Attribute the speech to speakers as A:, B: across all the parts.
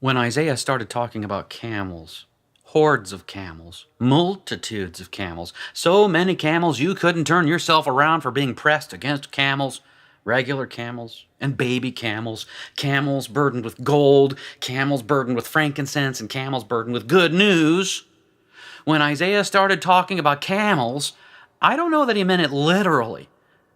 A: When Isaiah started talking about camels, hordes of camels, multitudes of camels, so many camels you couldn't turn yourself around for being pressed against camels, regular camels and baby camels, camels burdened with gold, camels burdened with frankincense, and camels burdened with good news. When Isaiah started talking about camels, I don't know that he meant it literally.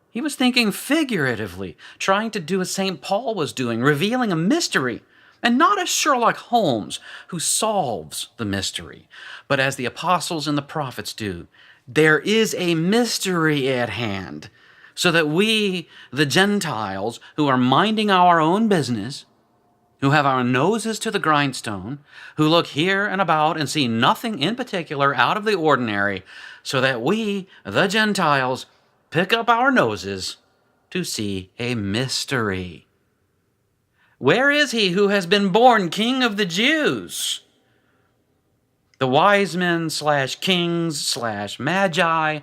A: He was thinking figuratively, trying to do as St. Paul was doing, revealing a mystery, and not as Sherlock Holmes, who solves the mystery, but as the apostles and the prophets do. There is a mystery at hand, so that we, the Gentiles, who are minding our own business, who have our noses to the grindstone, who look here and about and see nothing in particular out of the ordinary, so that we, the Gentiles, pick up our noses to see a mystery. Where is he who has been born King of the Jews? The wise men / kings / magi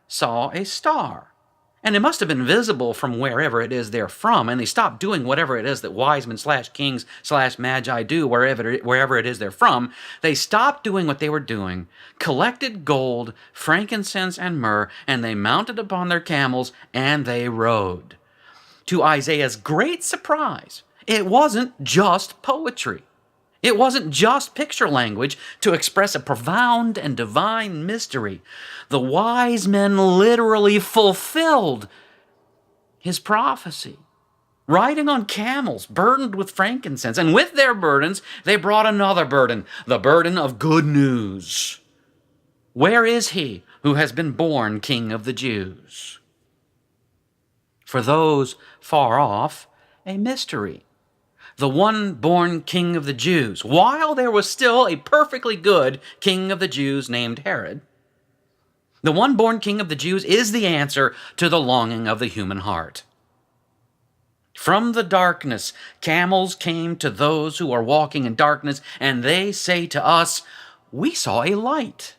A: saw a star. And it must have been visible from wherever it is they're from, and they stopped doing whatever it is that wise men / kings / magi do wherever it is they're from. They stopped doing what they were doing, collected gold, frankincense, and myrrh, and they mounted upon their camels, and they rode. To Isaiah's great surprise, it wasn't just poetry. It wasn't just picture language to express a profound and divine mystery. The wise men literally fulfilled his prophecy, riding on camels burdened with frankincense. And with their burdens, they brought another burden, the burden of good news. Where is he who has been born King of the Jews? For those far off, a mystery. The one born King of the Jews, while there was still a perfectly good King of the Jews named Herod. The one born King of the Jews is the answer to the longing of the human heart. From the darkness, camels came to those who are walking in darkness, and they say to us, "We saw a light."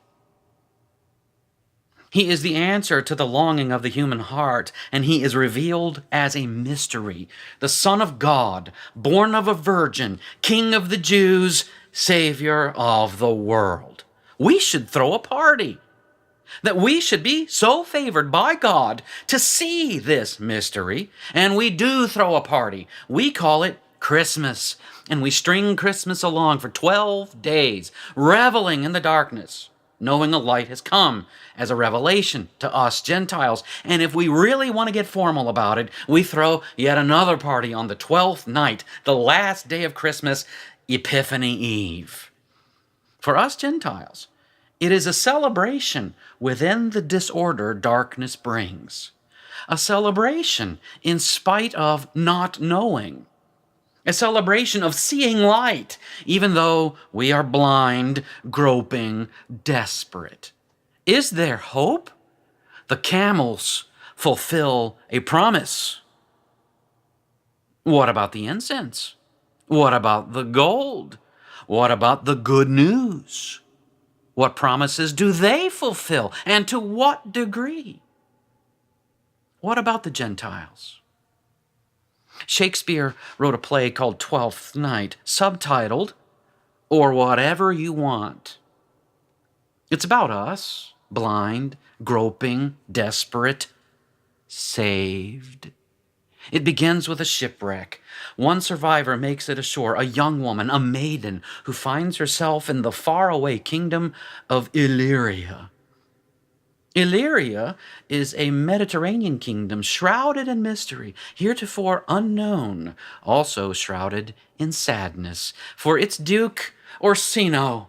A: He is the answer to the longing of the human heart, and he is revealed as a mystery. The Son of God, born of a virgin, King of the Jews, Savior of the world. We should throw a party. That we should be so favored by God to see this mystery, and we do throw a party. We call it Christmas, and we string Christmas along for 12 days, reveling in the darkness, knowing a light has come as a revelation to us Gentiles. And if we really want to get formal about it, we throw yet another party on the 12th night, the last day of Christmas, Epiphany Eve. For us Gentiles, it is a celebration within the disorder darkness brings. A celebration in spite of not knowing. A celebration of seeing light, even though we are blind, groping, desperate. Is there hope? The camels fulfill a promise. What about the incense? What about the gold? What about the good news? What promises do they fulfill, and to what degree? What about the Gentiles? Shakespeare wrote a play called Twelfth Night, subtitled, "Or Whatever You Want." It's about us, blind, groping, desperate, saved. It begins with a shipwreck. One survivor makes it ashore, a young woman, a maiden, who finds herself in the faraway kingdom of Illyria. Illyria is a Mediterranean kingdom shrouded in mystery, heretofore unknown, also shrouded in sadness, for its duke, Orsino,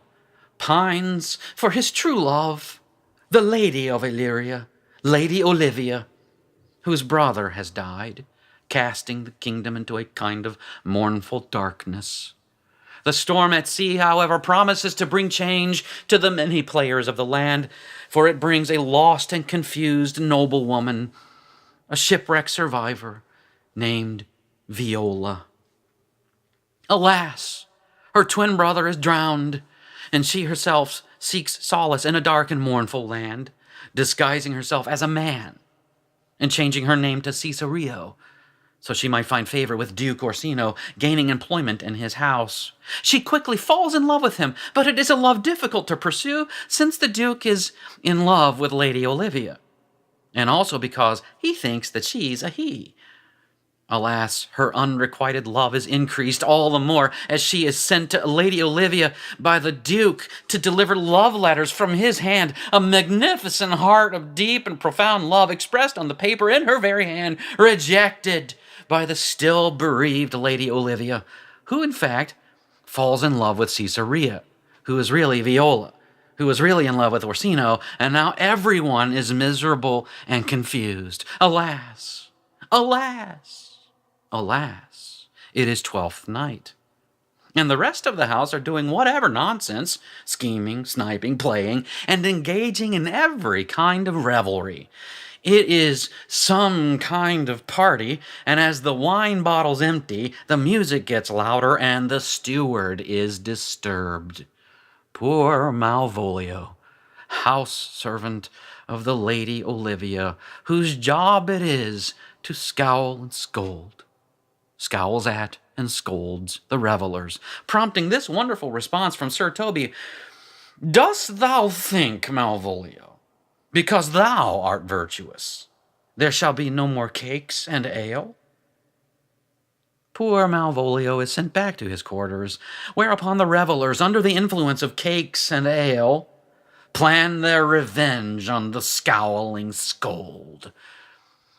A: pines for his true love, the Lady of Illyria, Lady Olivia, whose brother has died, casting the kingdom into a kind of mournful darkness. The storm at sea, however, promises to bring change to the many players of the land, for it brings a lost and confused noblewoman, a shipwreck survivor named Viola. Alas, her twin brother is drowned, and she herself seeks solace in a dark and mournful land, disguising herself as a man and changing her name to Caesareo so she might find favor with Duke Orsino, gaining employment in his house. She quickly falls in love with him, but it is a love difficult to pursue, since the Duke is in love with Lady Olivia, and also because he thinks that she's a he. Alas, her unrequited love is increased all the more as she is sent to Lady Olivia by the Duke to deliver love letters from his hand, a magnificent heart of deep and profound love expressed on the paper in her very hand, rejected by the still bereaved Lady Olivia, who in fact falls in love with Caesarea, who is really Viola, who was really in love with Orsino, and now everyone is miserable and confused. Alas, alas! Alas, it is 12th night, and the rest of the house are doing whatever nonsense, scheming, sniping, playing, and engaging in every kind of revelry. It is some kind of party, and as the wine bottles empty, the music gets louder, and the steward is disturbed. Poor Malvolio, house servant of the Lady Olivia, whose job it is to scowl and scold. Scowls at and scolds the revelers, prompting this wonderful response from Sir Toby: "Dost thou think, Malvolio, because thou art virtuous, there shall be no more cakes and ale?" Poor Malvolio is sent back to his quarters, whereupon the revelers, under the influence of cakes and ale, plan their revenge on the scowling scold.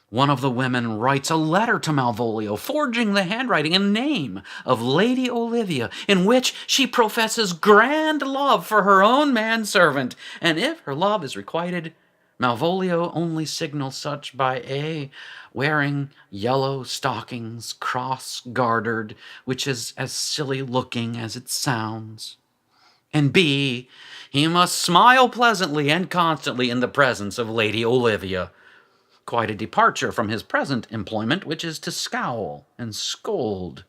A: One of the women writes a letter to Malvolio, forging the handwriting and name of Lady Olivia, in which she professes grand love for her own manservant, and if her love is requited, Malvolio only signals such by A, wearing yellow stockings, cross-gartered, which is as silly-looking as it sounds, and B, he must smile pleasantly and constantly in the presence of Lady Olivia. Quite a departure from his present employment, which is to scowl and scold.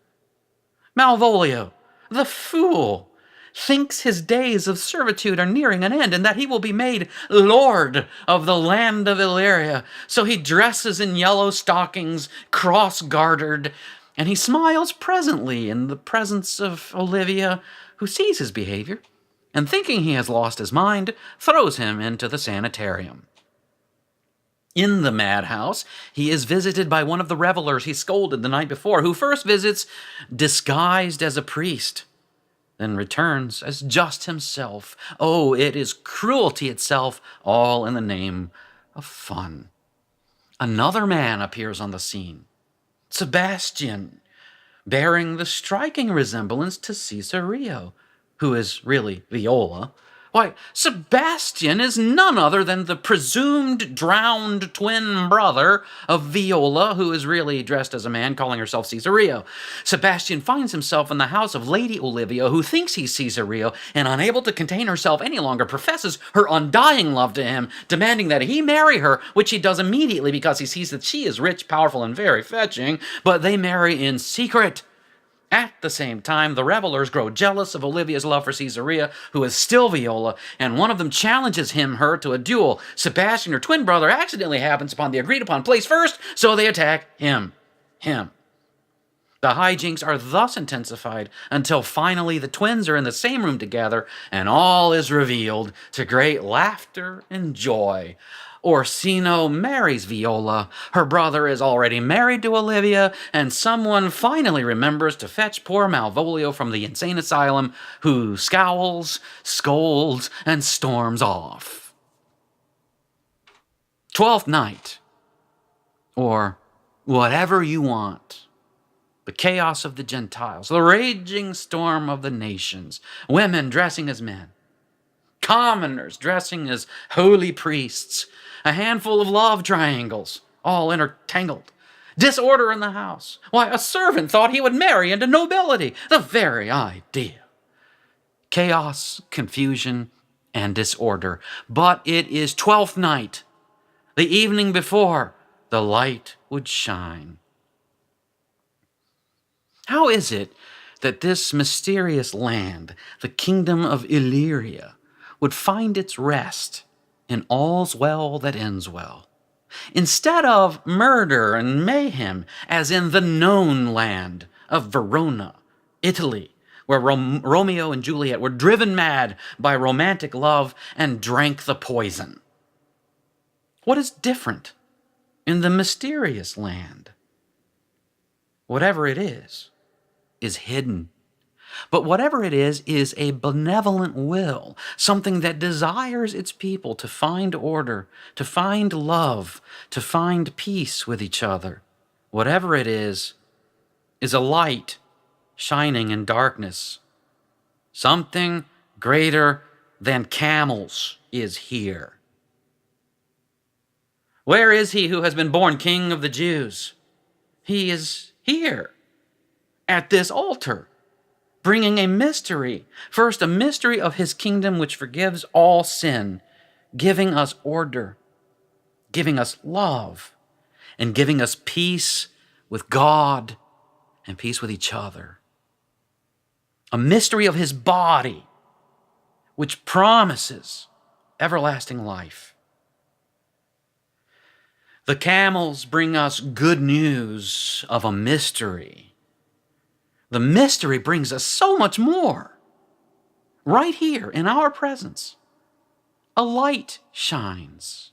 A: Malvolio, the fool, thinks his days of servitude are nearing an end, and that he will be made lord of the land of Illyria. So he dresses in yellow stockings, cross-gartered, and he smiles presently in the presence of Olivia, who sees his behavior, and thinking he has lost his mind, throws him into the sanitarium. In the madhouse, he is visited by one of the revelers he scolded the night before, who first visits disguised as a priest, then returns as just himself. Oh, it is cruelty itself, all in the name of fun. Another man appears on the scene, Sebastian, bearing the striking resemblance to Caesarea, who is really Viola. Why, Sebastian is none other than the presumed drowned twin brother of Viola, who is really dressed as a man, calling herself Caesarea. Sebastian finds himself in the house of Lady Olivia, who thinks he's Caesarea, and unable to contain herself any longer, professes her undying love to him, demanding that he marry her, which he does immediately because he sees that she is rich, powerful, and very fetching, but they marry in secret. At the same time, the revelers grow jealous of Olivia's love for Caesarea, who is still Viola, and one of them challenges her to a duel. Sebastian, her twin brother, accidentally happens upon the agreed-upon place first, so they attack him. The hijinks are thus intensified until finally the twins are in the same room together, and all is revealed to great laughter and joy. Orsino marries Viola, her brother is already married to Olivia, and someone finally remembers to fetch poor Malvolio from the insane asylum, who scowls, scolds, and storms off. 12th night, or whatever you want. The chaos of the Gentiles, the raging storm of the nations, women dressing as men, commoners dressing as holy priests, a handful of love triangles, all intertangled. Disorder in the house. Why, a servant thought he would marry into nobility. The very idea. Chaos, confusion, and disorder. But it is 12th night, the evening before the light would shine. How is it that this mysterious land, the kingdom of Illyria, would find its rest in all's well that ends well? Instead of murder and mayhem, as in the known land of Verona, Italy, where Romeo and Juliet were driven mad by romantic love and drank the poison. What is different in the mysterious land? Whatever it is hidden. But whatever it is a benevolent will, something that desires its people to find order, to find love, to find peace with each other. Whatever it is a light shining in darkness. Something greater than camels is here. Where is he who has been born King of the Jews? He is here, at this altar, bringing a mystery. First, a mystery of his kingdom which forgives all sin, giving us order, giving us love, and giving us peace with God and peace with each other. A mystery of his body, which promises everlasting life. The camels bring us good news of a mystery. The mystery brings us so much more. Right here in our presence, a light shines.